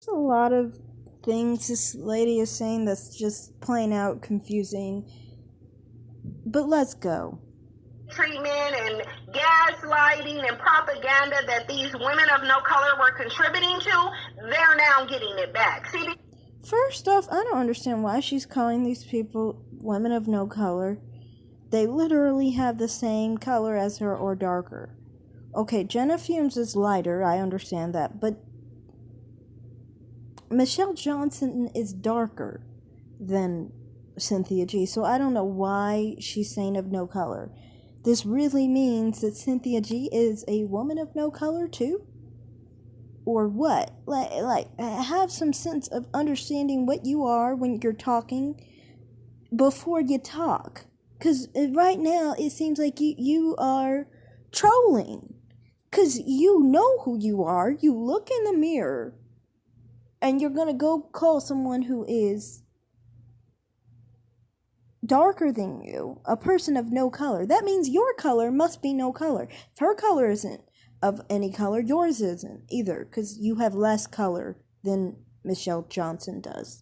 A lot of things this lady is saying that's just plain out confusing. But let's go. Treatment and gaslighting and propaganda that these women of no color were contributing to, they're now getting it back. See, first off, I don't understand why she's calling these people women of no color. They literally have the same color as her or darker. Okay, Jenna Fumes is lighter, I understand that, but Michelle Johnson is darker than Cynthia G, so I don't know why she's saying of no color. This really means that Cynthia G is a woman of no color too? Or what? Like have some sense of understanding what you are when you're talking before you talk. Because right now it seems like you are trolling. Because you know who you are. You look in the mirror and you're going to go call someone who is darker than you a person of no color. That means your color must be no color. If her color isn't of any color, yours isn't either, because you have less color than Michelle Johnson does.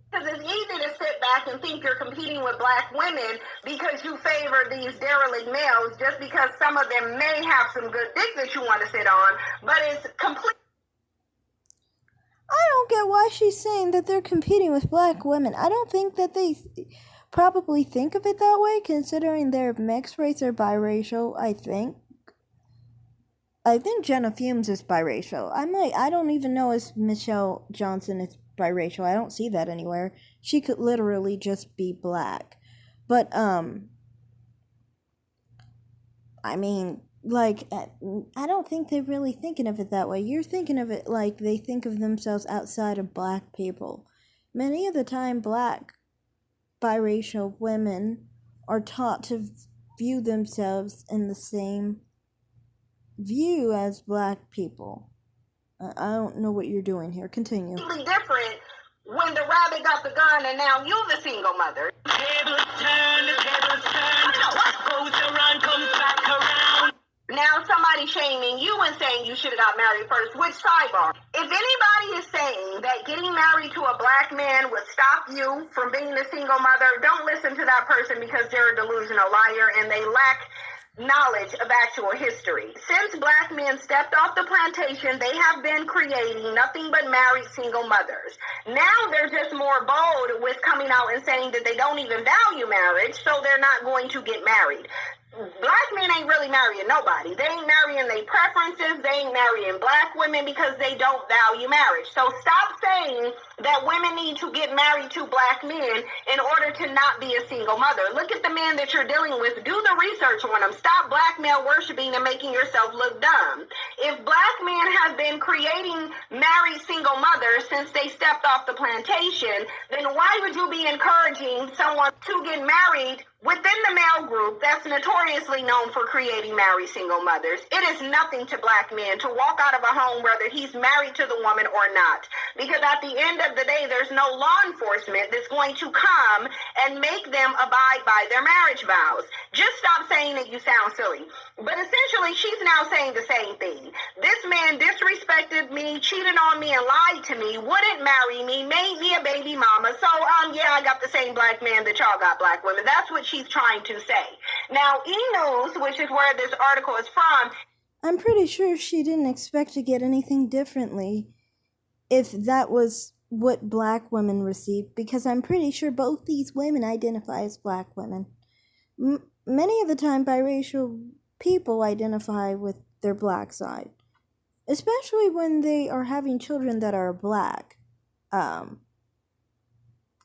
Because it's easy to sit back and think you're competing with black women because you favor these derelict males just because some of them may have some good dick that you want to sit on, but it's complete. I don't get why she's saying that they're competing with black women. I don't think that they probably think of it that way, considering they're mixed race or biracial. I think Jenna Fumes is biracial. I don't even know if Michelle Johnson is biracial. I don't see that anywhere. She could literally just be black. But I mean, like, I don't think they're really thinking of it that way. You're thinking of it like they think of themselves outside of black people. Many of the time, black biracial women are taught to view themselves in the same view as black people. I don't know what you're doing here. Continue. Different when the rabbit got the gun and now you're the single mother. Tables turn, what goes around comes back around. Now somebody shaming you and saying you should have got married first. Which sidebar? If anybody is saying that getting married to a black man would stop you from being a single mother, don't listen to that person because they're a delusional liar and they lack knowledge of actual history. Since black men stepped off the plantation, they have been creating nothing but married single mothers. Now they're just more bold with coming out and saying that they don't even value marriage, so they're not going to get married. Black men ain't really marrying nobody. They ain't marrying their preferences. They ain't marrying black women because they don't value marriage. So stop saying that women need to get married to black men in order to not be a single mother. Look at the men that you're dealing with. Do the research on them. Stop black male worshiping and making yourself look dumb. If black men have been creating married single mothers since they stepped off the plantation, then why would you be encouraging someone to get married within the male group that's notoriously known for creating married single mothers? It is nothing to black men to walk out of a home whether he's married to the woman or not. Because at the end of the day, there's no law enforcement that's going to come and make them abide by their marriage vows. Just stop saying that you sound silly. But essentially, she's now saying the same thing. This man disrespected me, cheated on me, and lied to me, wouldn't marry me, made me a baby mama. So, yeah, I got the same black man that y'all got black women. That's what she's trying to say. Now, E! News, which is where this article is from, I'm pretty sure she didn't expect to get anything differently if that was what black women received, because I'm pretty sure both these women identify as black women. Many of the time, biracial people identify with their black side, especially when they are having children that are black.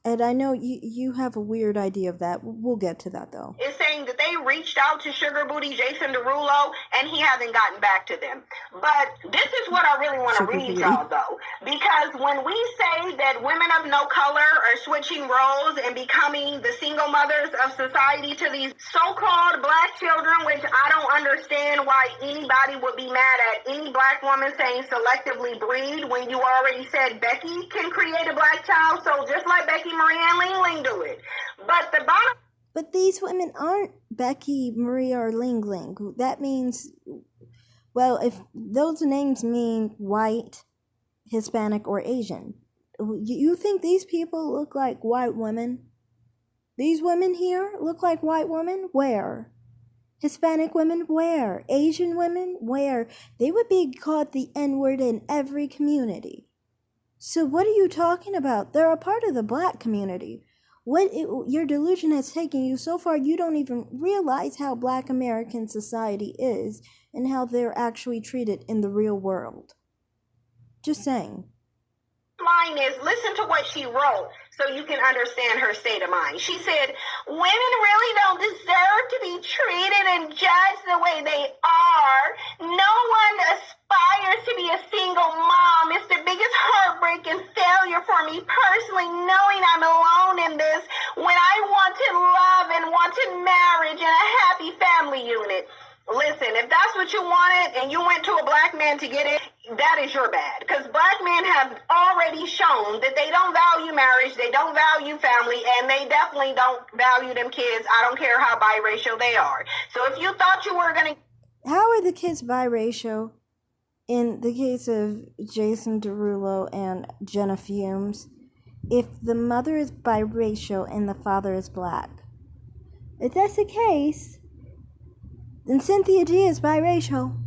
And I know you have a weird idea of that. We'll get to that, though. Is saying that they reached out to Sugar Booty Jason Derulo, and he hasn't gotten back to them. But this is what I really want to read y'all, though. Because when we say that women of no color are switching roles and becoming the single mothers of society to these so-called black children, which I don't understand why anybody would be mad at any black woman saying selectively breed when you already said Becky can create a black child. So just like Becky Marie Ling Ling do it. But these women aren't Becky, Maria, or Ling Ling. That means, well, if those names mean white, Hispanic, or Asian. You think these people look like white women? These women here look like white women? Where? Hispanic women? Where? Asian women? Where? They would be called the N-word in every community. So what are you talking about? They're a part of the black community. Your delusion has taken you so far you don't even realize how black American society is and how they're actually treated in the real world. Just saying. Line is, listen to what she wrote so you can understand her state of mind. She said, women really don't deserve to be treated and judged the way they are. No one aspires to be a single mom. It's the biggest heartbreak and failure for me personally, knowing I'm alone in this when I wanted love and wanted marriage and a happy family unit. Listen, if that's what you wanted and you went to a black man to get it, that is your bad. Because black men have already shown that they don't value marriage, they don't value family, and they definitely don't value them kids. I don't care how biracial they are. So if you thought you were going to... How are the kids biracial? In the case of Jason Derulo and Jenna Fumes, if the mother is biracial and the father is black. If that's the case, then Cynthia G is biracial,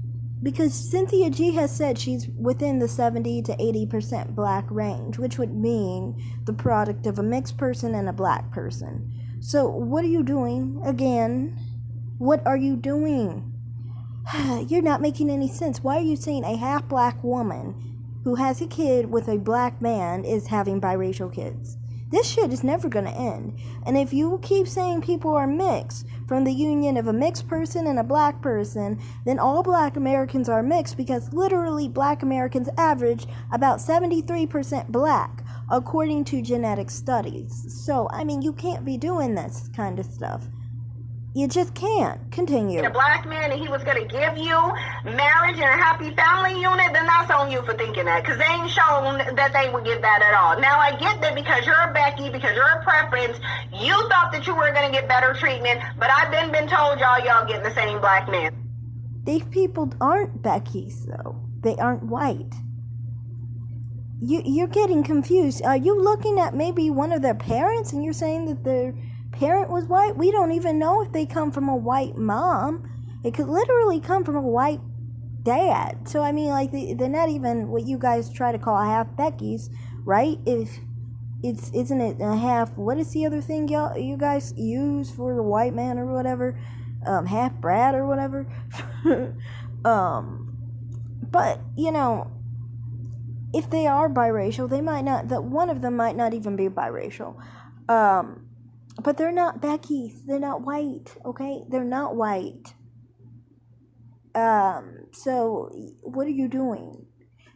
because Cynthia G has said she's within the 70 to 80% black range, which would mean the product of a mixed person and a black person. So what are you doing? Again, what are you doing? You're not making any sense. Why are you saying a half black woman who has a kid with a black man is having biracial kids? This shit is never going to end. And if you keep saying people are mixed from the union of a mixed person and a black person, then all black Americans are mixed, because literally black Americans average about 73% black, according to genetic studies. So, I mean, you can't be doing this kind of stuff. You just can't. Continue. A black man and he was going to give you marriage and a happy family unit, then that's on you for thinking that, because they ain't shown that they would give that at all. Now, I get that because you're a Becky, because you're a preference, you thought that you were going to get better treatment, but I've been told y'all getting the same black man. These people aren't Becky's, though. They aren't white. You're getting confused. Are you looking at maybe one of their parents and you're saying that their parent was white? We don't even know if they come from a white mom. It could literally come from a white dad. So I mean, like, they're not even what you guys try to call half Becky's, right? If isn't it a half, what is the other thing you guys use for the white man or whatever, half Brad or whatever. But you know, if they are biracial, they might not, that one of them might not even be biracial. But they're not Becky's. They're not white, okay? They're not white. So what are you doing?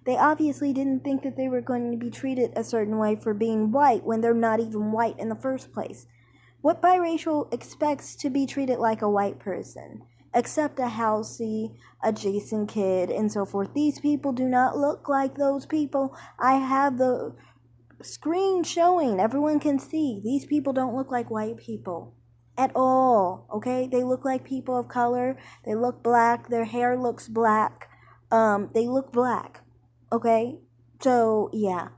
They obviously didn't think that they were going to be treated a certain way for being white when they're not even white in the first place. What biracial expects to be treated like a white person? Except a Halsey, a Jason Kidd, and so forth. These people do not look like those people. I have the screen showing, everyone can see. These people don't look like white people at all, okay? They look like people of color. They look black. Their hair looks black. They look black, okay? So yeah,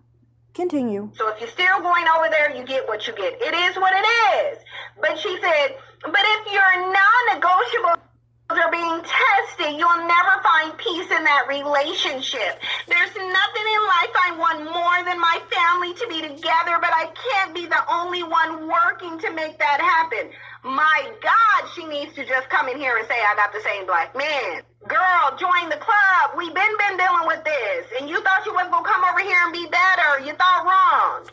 continue. So if you're still going over there, you get what you get. It is what it is. But she said, but if your non-negotiable are being tested, you'll never find peace in that relationship. There's nothing in life I want more than my family to be together, but I can't be the only one working to make that happen. My God, she needs to just come in here and say, I got the same black man. Girl, join the club. We've been dealing with this. And you thought you was going to come over here and be better. You thought wrong.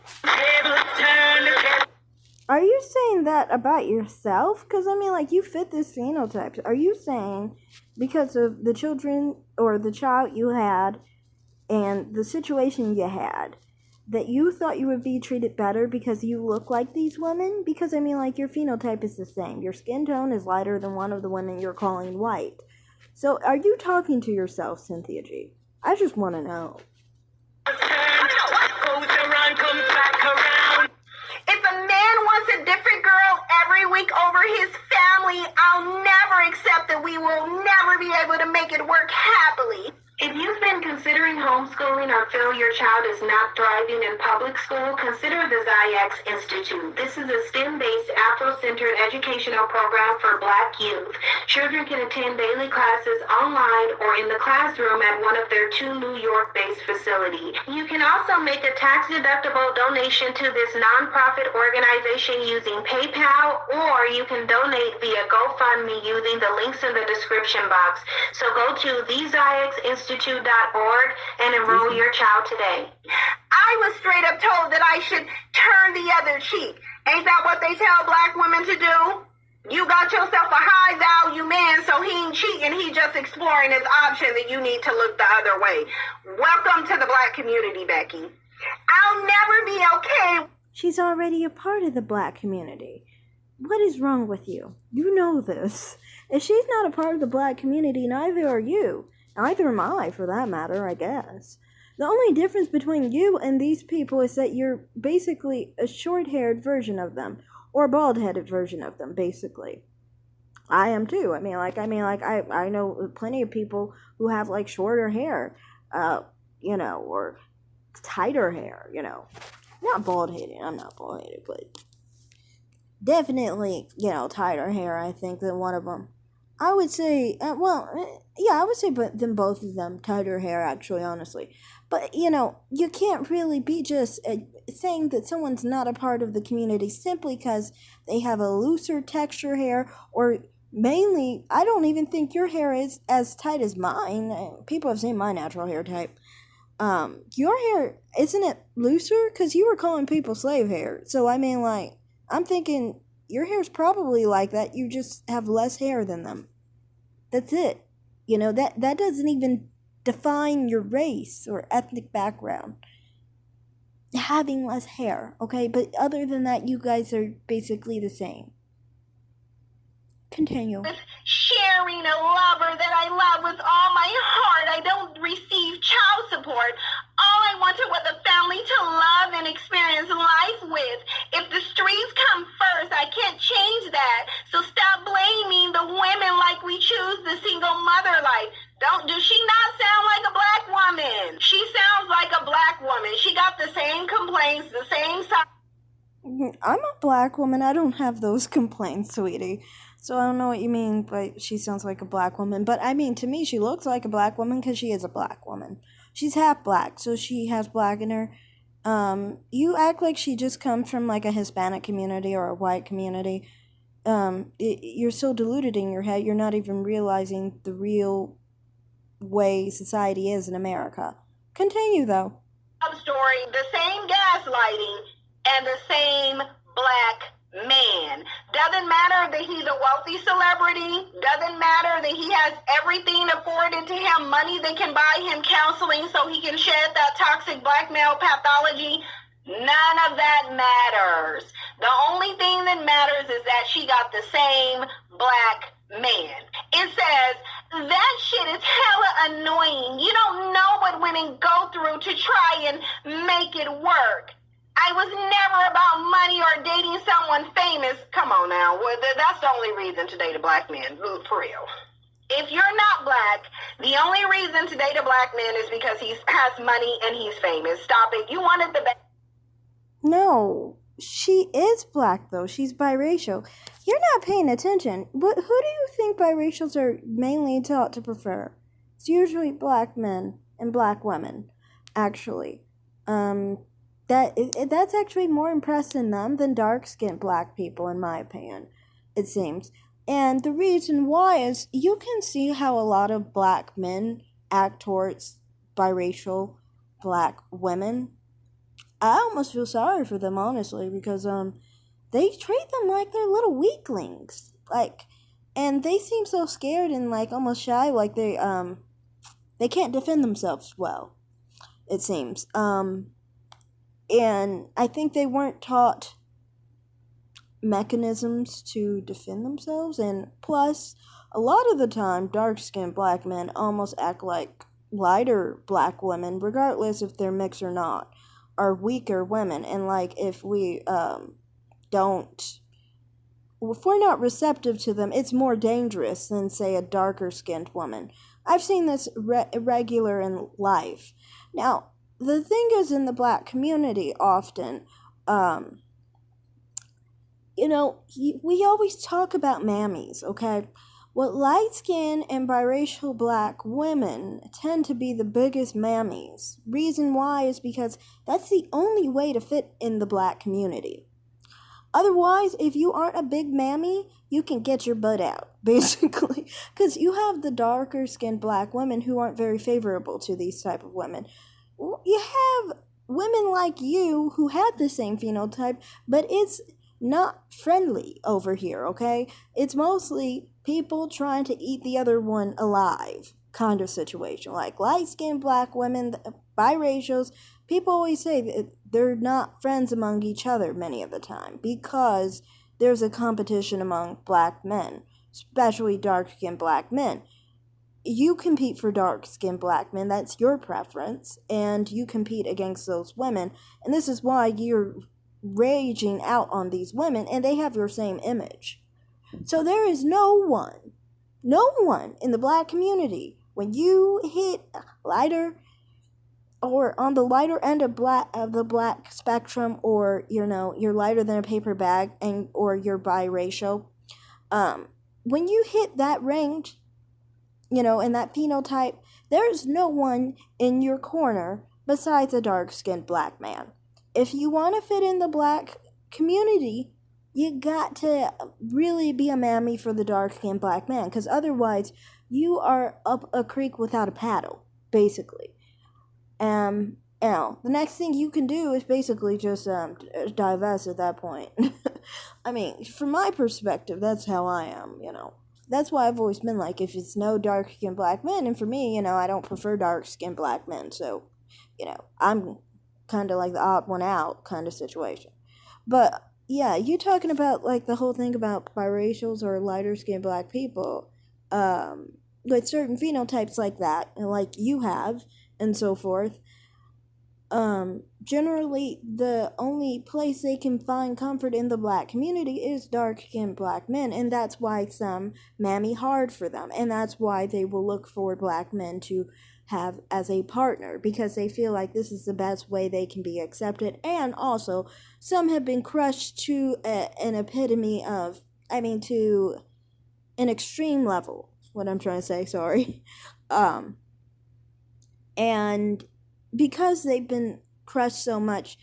Are you saying that about yourself? Because, I mean, like, you fit this phenotype. Are you saying because of the children or the child you had and the situation you had that you thought you would be treated better because you look like these women? Because, I mean, like, your phenotype is the same. Your skin tone is lighter than one of the women you're calling white. So, are you talking to yourself, Cynthia G? I just want to know. If a man wants a different girl every week over his family, I'll never accept that. We will never be able to make it work happily. If you've been considering homeschooling or feel your child is not thriving in public school, consider the Ziax Institute. This is a STEM-based Afro-centered educational program for Black youth. Children can attend daily classes online or in the classroom at one of their 2 New York-based facilities. You can also make a tax-deductible donation to this nonprofit organization using PayPal, or you can donate via GoFundMe using the links in the description box. So go to theziaxinstitute.org and enroll your child today. I was straight up told that I should turn the other cheek. Ain't that what they tell Black women to do? You got yourself a high value man, so he ain't cheating, he just exploring his option that you need to look the other way. Welcome to the Black community, Becky. I'll never be okay. She's already a part of the Black community. What is wrong with you? You know this. If she's not a part of the Black community, neither are you. Neither am I, for that matter, I guess. The only difference between you and these people is that you're basically a short-haired version of them, or a bald-headed version of them, basically. I am too. I know plenty of people who have like shorter hair, or tighter hair, Not bald-headed. I'm not bald-headed, but definitely, tighter hair, I think, than one of them. I would say, I would say than both of them, tighter hair, actually, honestly. But, you can't really be just saying that someone's not a part of the community simply because they have a looser texture hair, or mainly, I don't even think your hair is as tight as mine. People have seen my natural hair type. Your hair, isn't it looser? Because you were calling people slave hair. So, I'm thinking your hair's probably like that. You just have less hair than them. That's it. That doesn't even define your race or ethnic background. Having less hair, okay? But other than that, you guys are basically the same. Continue. Sharing a lover that I love with all my heart. I don't receive child support. All I wanted was a family to love and experience life with. If the streets come first, I can't change that. So stop blaming the women like we choose the single mother life. Does she not sound like a Black woman? She sounds like a Black woman. She got the same complaints, the same side. I'm a Black woman. I don't have those complaints, sweetie. So I don't know what you mean by she sounds like a Black woman. But to me, she looks like a Black woman because she is a Black woman. She's half Black, so she has Black in her. You act like she just comes from like a Hispanic community or a white community. You're so deluded in your head, you're not even realizing the real way society is in America. Continue, though. Story, the same gaslighting and the same Black man. Doesn't matter that he's a wealthy celebrity. Doesn't matter that he has everything afforded to him, money that can buy him counseling so he can shed that toxic Black male pathology. None of that matters. The only thing that matters is that she got the same Black man. It says, that shit is hella annoying. You don't know what women go through to try and make it work. I was never about money or dating someone famous. Come on now. That's the only reason to date a Black man, for real. If you're not Black, the only reason to date a Black man is because he has money and he's famous. Stop it. You wanted the best. No, she is Black, though. She's biracial. You're not paying attention. Who do you think biracials are mainly taught to prefer? It's usually Black men and Black women, actually. That's actually more impressed in them than dark-skinned Black people, in my opinion, it seems. And the reason why is you can see how a lot of Black men act towards biracial Black women. I almost feel sorry for them, honestly, because they treat them like they're little weaklings. And they seem so scared and almost shy, like they can't defend themselves well, it seems. And I think they weren't taught mechanisms to defend themselves. And plus, a lot of the time, dark-skinned Black men almost act like lighter Black women, regardless if they're mixed or not, are weaker women. And if we if we're not receptive to them, it's more dangerous than, say, a darker-skinned woman. I've seen this regular in life. Now, the thing is, in the black community, often, we always talk about mammies, okay? Well, light-skinned and biracial black women tend to be the biggest mammies. Reason why is because that's the only way to fit in the black community. Otherwise, if you aren't a big mammy, you can get your butt out, basically. Because you have the darker-skinned black women who aren't very favorable to these type of women. You have women like you who have the same phenotype, but it's not friendly over here, okay? It's mostly people trying to eat the other one alive kind of situation. Like light-skinned black women, biracials, people always say that they're not friends among each other many of the time because there's a competition among black men, especially dark-skinned black men. You compete for dark-skinned black men, that's your preference, and you compete against those women, and this is why you're raging out on these women, and they have your same image. So there is no one in the black community, when you hit lighter or on the lighter end of the black spectrum, or you're lighter than a paper bag, or you're biracial, when you hit that range, in that phenotype, there's no one in your corner besides a dark-skinned black man. If you want to fit in the black community, you got to really be a mammy for the dark-skinned black man, because otherwise you are up a creek without a paddle, basically. The next thing you can do is basically just divest at that point. I mean, from my perspective, that's how I am, That's why I've always been like, if it's no dark-skinned black men, and for me, I don't prefer dark-skinned black men, so, I'm kind of like the odd one out kind of situation. But, yeah, you talking about, like, the whole thing about biracials or lighter-skinned black people, with certain phenotypes like that, and like you have, and so forth, generally the only place they can find comfort in the black community is dark-skinned black men, and that's why some mammy hard for them, and that's why they will look for black men to have as a partner, because they feel like this is the best way they can be accepted. And also, some have been crushed to an epitome of, to an extreme level, what I'm trying to say, sorry. And because they've been crushed so much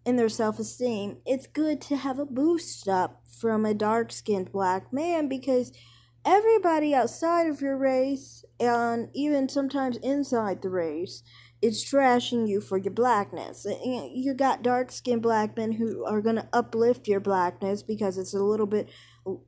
in their self-esteem, it's good to have a boost up from a dark-skinned black man, because everybody outside of your race, and even sometimes inside the race, is trashing you for your blackness. You got dark-skinned black men who are going to uplift your blackness because it's a little bit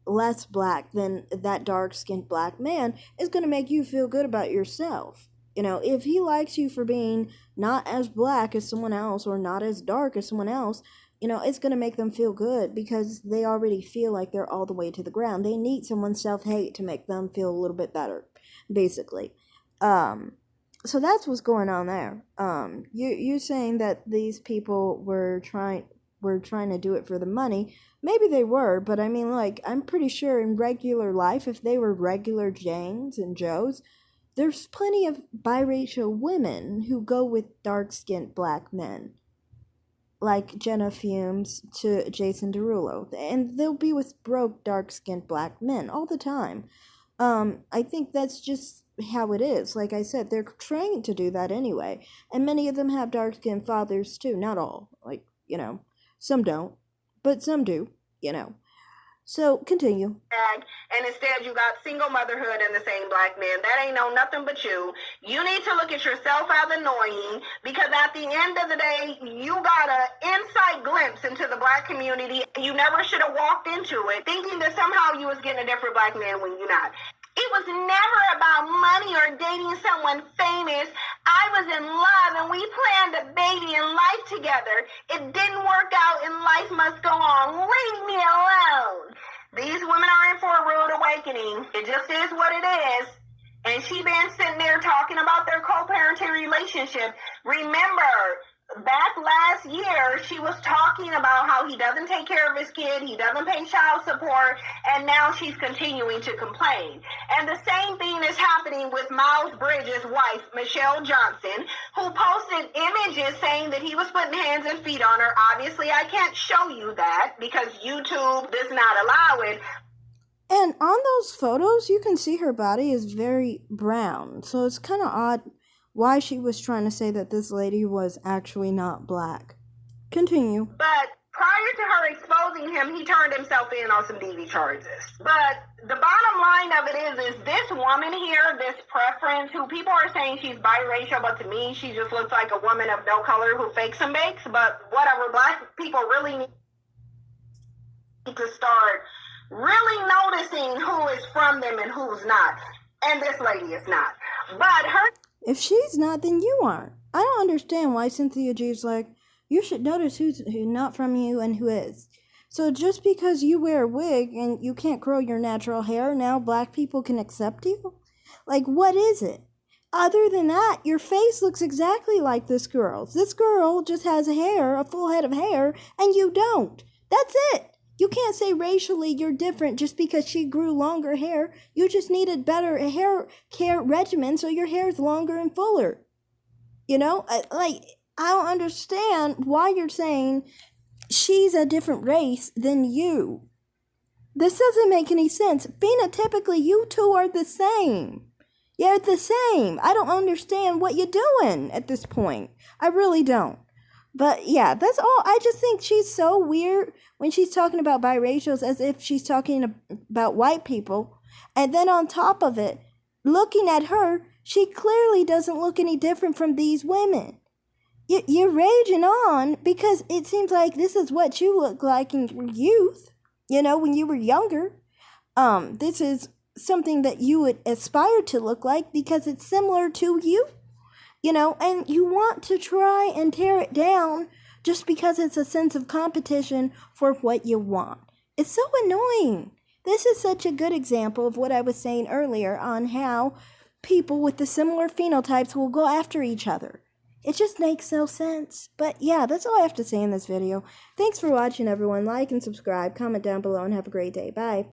less black than that dark-skinned black man. Is going to make you feel good about yourself. If he likes you for being not as black as someone else or not as dark as someone else, it's going to make them feel good, because they already feel like they're all the way to the ground. They need someone's self-hate to make them feel a little bit better, basically. So that's what's going on there. You're saying that these people were trying to do it for the money. Maybe they were, but I'm pretty sure in regular life, if they were regular Janes and Joes, there's plenty of biracial women who go with dark-skinned black men, like Jenna Fumes to Jason Derulo, and they'll be with broke, dark-skinned black men all the time. I think that's just how it is. Like I said, they're trained to do that anyway, and many of them have dark-skinned fathers too. Not all, some don't, but some do, So, continue. And instead you got single motherhood and the same black man. That ain't no nothing but you. You need to look at yourself as annoying, because at the end of the day, you got an inside glimpse into the black community. You never should have walked into it thinking that somehow you was getting a different black man when you're not. It was never about money or dating someone famous. I was in love and we planned a baby and life together. It didn't work out and life must go on. Leave me alone. These women are in for a rude awakening. It just is what it is. And she been sitting there talking about their co-parenting relationship. Remember, back last last year, she was talking about how he doesn't take care of his kid, he doesn't pay child support, and now she's continuing to complain. And the same thing is happening with Miles Bridges' wife, Michelle Johnson, who posted images saying that he was putting hands and feet on her. Obviously, I can't show you that because YouTube does not allow it. And on those photos, you can see her body is very brown. So it's kind of odd why she was trying to say that this lady was actually not black. Continue. But prior to her exposing him, he turned himself in on some DV charges. But the bottom line of it is this woman here, this preference, who people are saying she's biracial, but to me, she just looks like a woman of no color who fakes and bakes. But whatever, black people really need to start really noticing who is from them and who's not. And this lady is not. But her... If she's not, then you aren't. I don't understand why Cynthia G is like, you should notice who's not from you and who is. So just because you wear a wig and you can't grow your natural hair, now black people can accept you? Like, what is it? Other than that, your face looks exactly like this girl's. This girl just has hair, a full head of hair, and you don't. That's it. You can't say racially you're different just because she grew longer hair. You just needed better hair care regimen so your hair is longer and fuller. You know, I don't understand why you're saying she's a different race than you. This doesn't make any sense. Phenotypically, you two are the same. You're the same. I don't understand what you're doing at this point. I really don't. But yeah, that's all. I just think she's so weird when she's talking about biracials as if she's talking about white people. And then on top of it, looking at her, she clearly doesn't look any different from these women. You're raging on because it seems like this is what you look like in your youth, you know, when you were younger. This is something that you would aspire to look like because it's similar to you. You know, and you want to try and tear it down just because it's a sense of competition for what you want. It's so annoying. This is such a good example of what I was saying earlier on how people with the similar phenotypes will go after each other. It just makes no sense. But yeah, that's all I have to say in this video. Thanks for watching, everyone. Like and subscribe, comment down below, and have a great day. Bye.